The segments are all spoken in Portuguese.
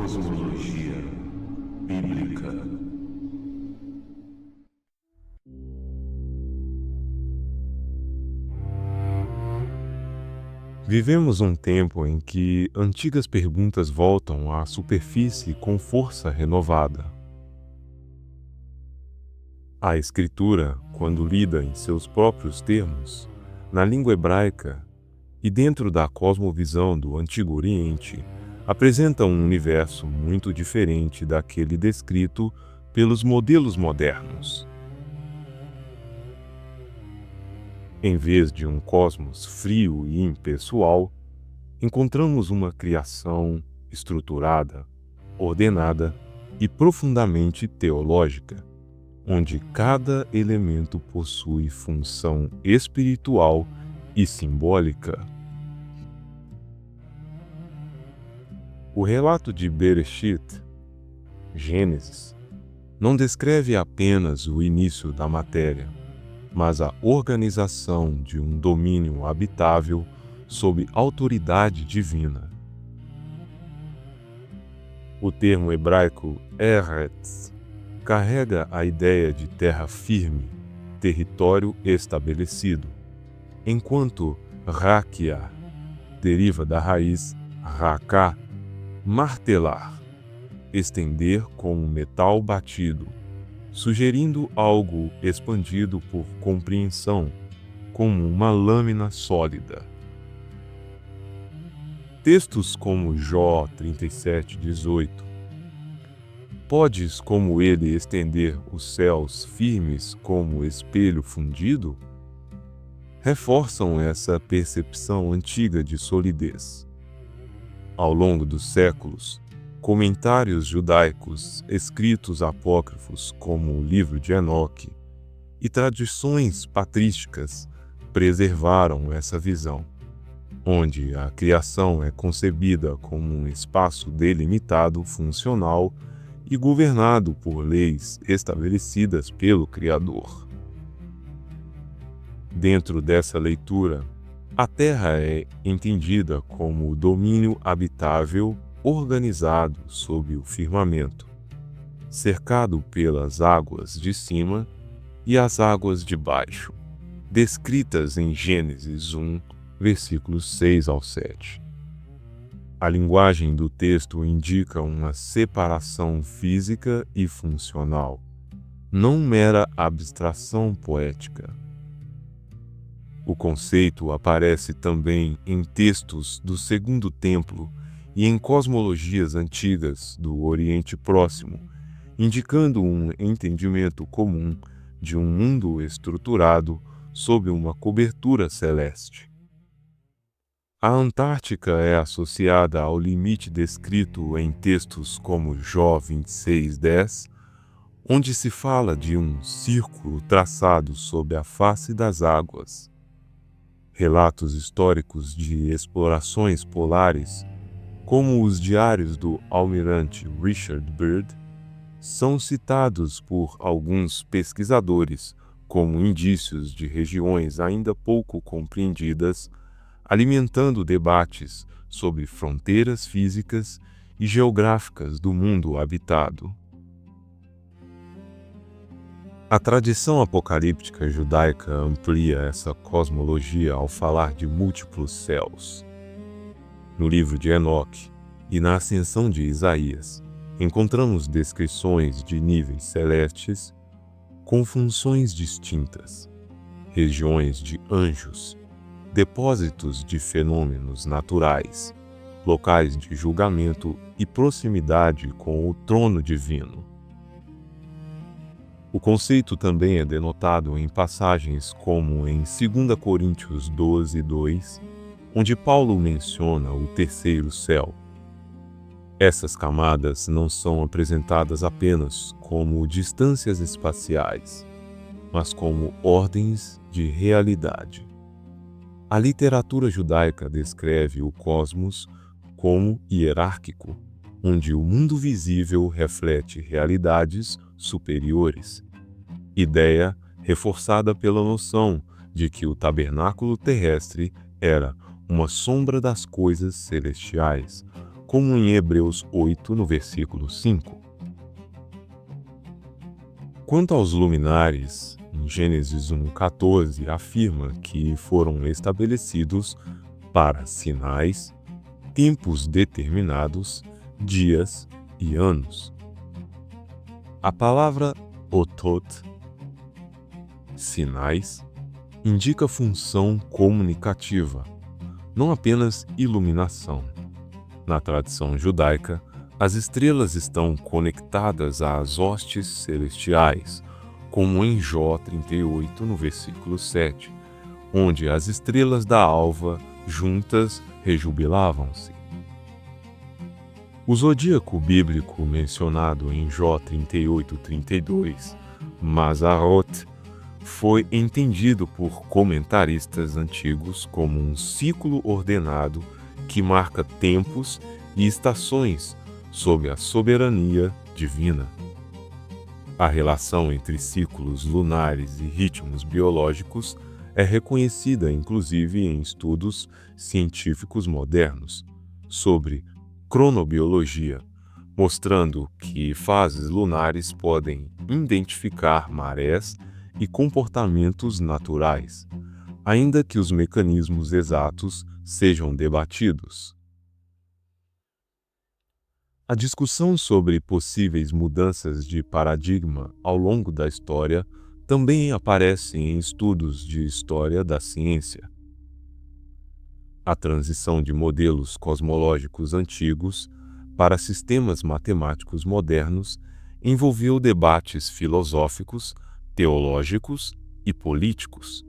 Cosmologia Bíblica. Vivemos um tempo em que antigas perguntas voltam à superfície com força renovada. A Escritura, quando lida em seus próprios termos, na língua hebraica e dentro da cosmovisão do Antigo Oriente, apresenta um universo muito diferente daquele descrito pelos modelos modernos. Em vez de um cosmos frio e impessoal, encontramos uma criação estruturada, ordenada e profundamente teológica, onde cada elemento possui função espiritual e simbólica. O relato de Bereshit, Gênesis, não descreve apenas o início da matéria, mas a organização de um domínio habitável sob autoridade divina. O termo hebraico Eretz carrega a ideia de terra firme, território estabelecido, enquanto Rakia deriva da raiz Raká, martelar, estender com um metal batido, sugerindo algo expandido por compreensão, como uma lâmina sólida. Textos como Jó 37:18, podes como ele estender os céus firmes como espelho fundido, reforçam essa percepção antiga de solidez. Ao longo dos séculos, comentários judaicos, escritos apócrifos como o livro de Enoque e tradições patrísticas preservaram essa visão, onde a criação é concebida como um espaço delimitado, funcional e governado por leis estabelecidas pelo Criador. Dentro dessa leitura, a Terra é entendida como o domínio habitável organizado sob o firmamento, cercado pelas águas de cima e as águas de baixo, descritas em Gênesis 1, versículos 6 ao 7. A linguagem do texto indica uma separação física e funcional, não mera abstração poética. O conceito aparece também em textos do Segundo Templo e em cosmologias antigas do Oriente Próximo, indicando um entendimento comum de um mundo estruturado sob uma cobertura celeste. A Antártica é associada ao limite descrito em textos como Jó 26:10, onde se fala de um círculo traçado sob a face das águas. Relatos históricos de explorações polares, como os diários do almirante Richard Byrd, são citados por alguns pesquisadores como indícios de regiões ainda pouco compreendidas, alimentando debates sobre fronteiras físicas e geográficas do mundo habitado. A tradição apocalíptica judaica amplia essa cosmologia ao falar de múltiplos céus. No livro de Enoque e na ascensão de Isaías, encontramos descrições de níveis celestes com funções distintas, regiões de anjos, depósitos de fenômenos naturais, locais de julgamento e proximidade com o trono divino. O conceito também é denotado em passagens como em 2 Coríntios 12:2, onde Paulo menciona o terceiro céu. Essas camadas não são apresentadas apenas como distâncias espaciais, mas como ordens de realidade. A literatura judaica descreve o cosmos como hierárquico, onde o mundo visível reflete realidades superiores, ideia reforçada pela noção de que o tabernáculo terrestre era uma sombra das coisas celestiais, como em Hebreus 8, no versículo 5. Quanto aos luminares, em Gênesis 1,14 afirma que foram estabelecidos para sinais, tempos determinados, dias e anos. A palavra otot, sinais, indica função comunicativa, não apenas iluminação. Na tradição judaica, as estrelas estão conectadas às hostes celestiais, como em Jó 38, no versículo 7, onde as estrelas da alva juntas rejubilavam-se. O zodíaco bíblico mencionado em Jó 38:32, Mazarot, foi entendido por comentaristas antigos como um ciclo ordenado que marca tempos e estações sob a soberania divina. A relação entre ciclos lunares e ritmos biológicos é reconhecida inclusive em estudos científicos modernos sobre cronobiologia, mostrando que fases lunares podem identificar marés e comportamentos naturais, ainda que os mecanismos exatos sejam debatidos. A discussão sobre possíveis mudanças de paradigma ao longo da história também aparece em estudos de história da ciência. A transição de modelos cosmológicos antigos para sistemas matemáticos modernos envolveu debates filosóficos, teológicos e políticos.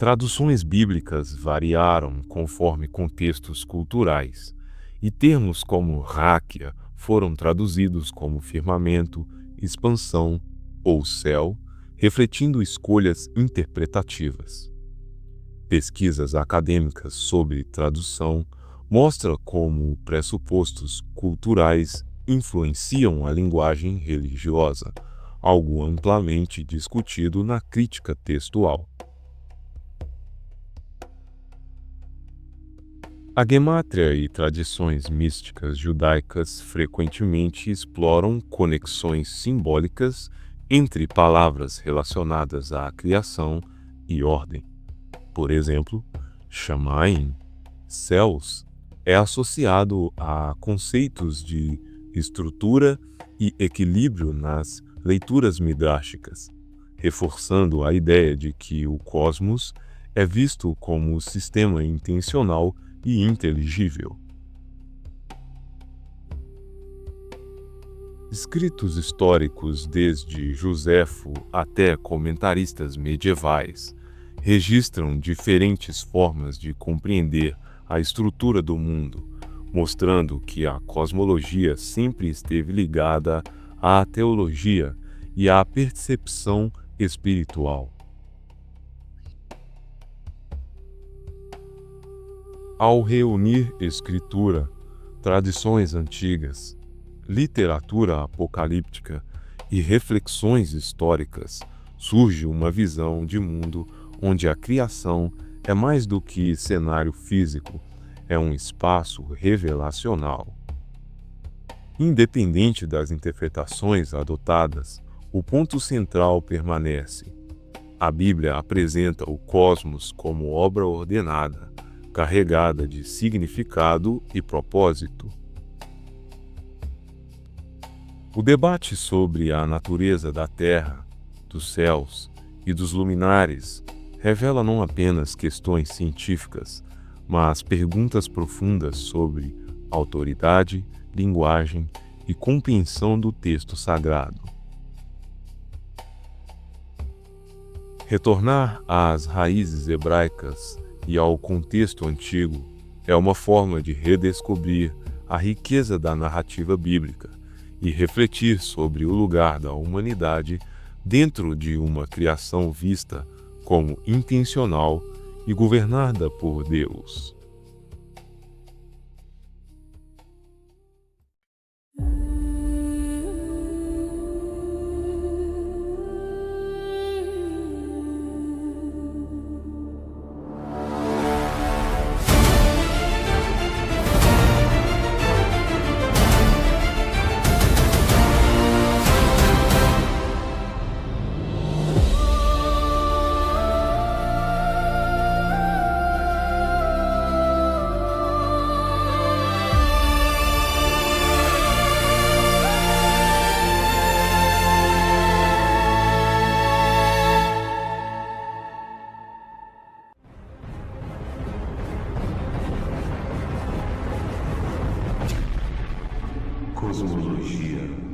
Traduções bíblicas variaram conforme contextos culturais, e termos como ráquia foram traduzidos como firmamento, expansão ou céu, refletindo escolhas interpretativas. Pesquisas acadêmicas sobre tradução mostram como pressupostos culturais influenciam a linguagem religiosa, algo amplamente discutido na crítica textual. A gemátria e tradições místicas judaicas frequentemente exploram conexões simbólicas entre palavras relacionadas à criação e ordem. Por exemplo, Shamayim, céus, é associado a conceitos de estrutura e equilíbrio nas leituras midráshicas, reforçando a ideia de que o cosmos é visto como um sistema intencional e inteligível. Escritos históricos desde Joséfo até comentaristas medievais registram diferentes formas de compreender a estrutura do mundo, mostrando que a cosmologia sempre esteve ligada à teologia e à percepção espiritual. Ao reunir escritura, tradições antigas, literatura apocalíptica e reflexões históricas, surge uma visão de mundo onde a criação é mais do que cenário físico, é um espaço revelacional. Independente das interpretações adotadas, o ponto central permanece. A Bíblia apresenta o cosmos como obra ordenada, carregada de significado e propósito. O debate sobre a natureza da Terra, dos céus e dos luminares revela não apenas questões científicas, mas perguntas profundas sobre autoridade, linguagem e compreensão do texto sagrado. Retornar às raízes hebraicas e ao contexto antigo é uma forma de redescobrir a riqueza da narrativa bíblica e refletir sobre o lugar da humanidade dentro de uma criação vista como intencional e governada por Deus. cosmologia